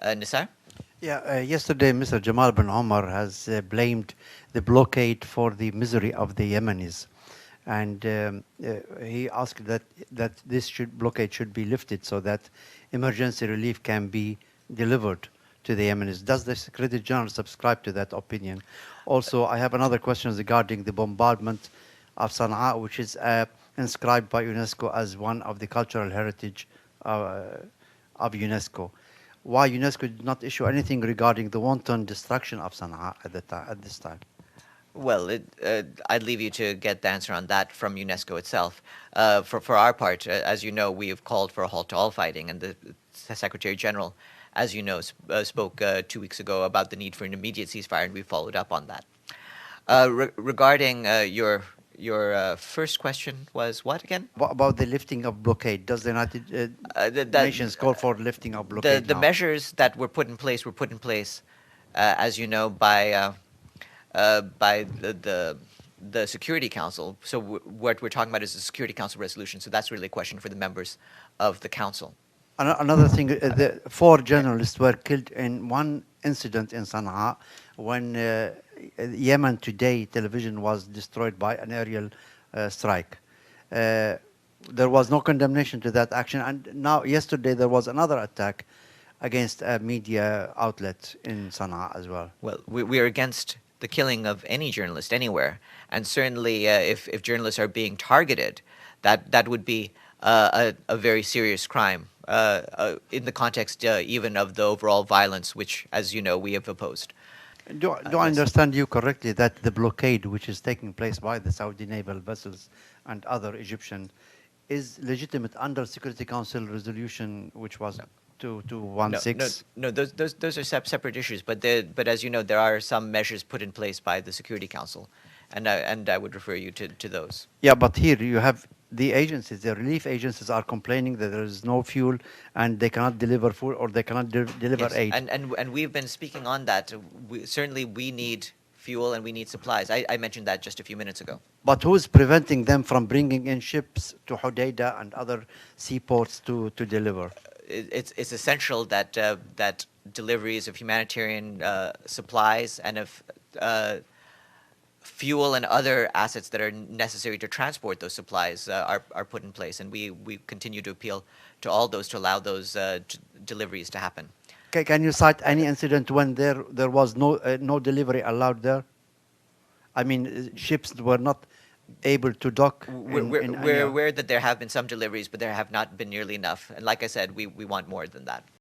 Nisar? Yeah, yesterday Mr. Jamal bin Omar has blamed the blockade for the misery of the Yemenis, and he asked that this blockade should be lifted so that emergency relief can be delivered to the Yemenis. Does the Secretary General subscribe to that opinion? Also, I have another question regarding the bombardment of Sana'a, which is inscribed by UNESCO as one of the cultural heritage uh, of UNESCO. Why UNESCO did not issue anything regarding the wanton destruction of Sana'a at this time? Well, I'd leave you to get the answer on that from UNESCO itself. For our part, as you know, we have called for a halt to all fighting, and the Secretary General, as you know, spoke 2 weeks ago about the need for an immediate ceasefire, and we followed up on that. Regarding your first question was what again? What about the lifting of blockade? Does the United That Nations call for lifting of blockade the now? measures that were put in place as you know, by the Security Council. So what we're talking about is the Security Council resolution. So that's really a question for the members of the Council. Another thing, the 4 journalists were killed in one incident in Sana'a when Yemen Today television was destroyed by an aerial strike. There was no condemnation to that action, and now yesterday there was another attack against a media outlet in Sana'a as well. Well, we are against the killing of any journalist anywhere, and certainly if journalists are being targeted, that would be a very serious crime in the context even of the overall violence, which, as you know, we have opposed. Do I understand you correctly that the blockade which is taking place by the Saudi naval vessels and other Egyptian is legitimate under Security Council resolution, which was 2216? No, those are separate issues. But as you know, there are some measures put in place by the Security Council, and I would refer you to those. Yeah, but here you have the agencies, the relief agencies are complaining that there is no fuel and they cannot deliver food or they cannot deliver Yes, aid. and we've been speaking on that. Certainly, we need fuel and we need supplies. I mentioned that just a few minutes ago. But who is preventing them from bringing in ships to Hodeidah and other seaports to deliver? It's essential that that deliveries of humanitarian supplies and of fuel and other assets that are necessary to transport those supplies are put in place, and we continue to appeal to all those to allow those deliveries to happen. Can you cite any incident when there was no delivery allowed there? I mean, ships were not able to dock. We're aware that there have been some deliveries, but there have not been nearly enough. And like I said, we want more than that.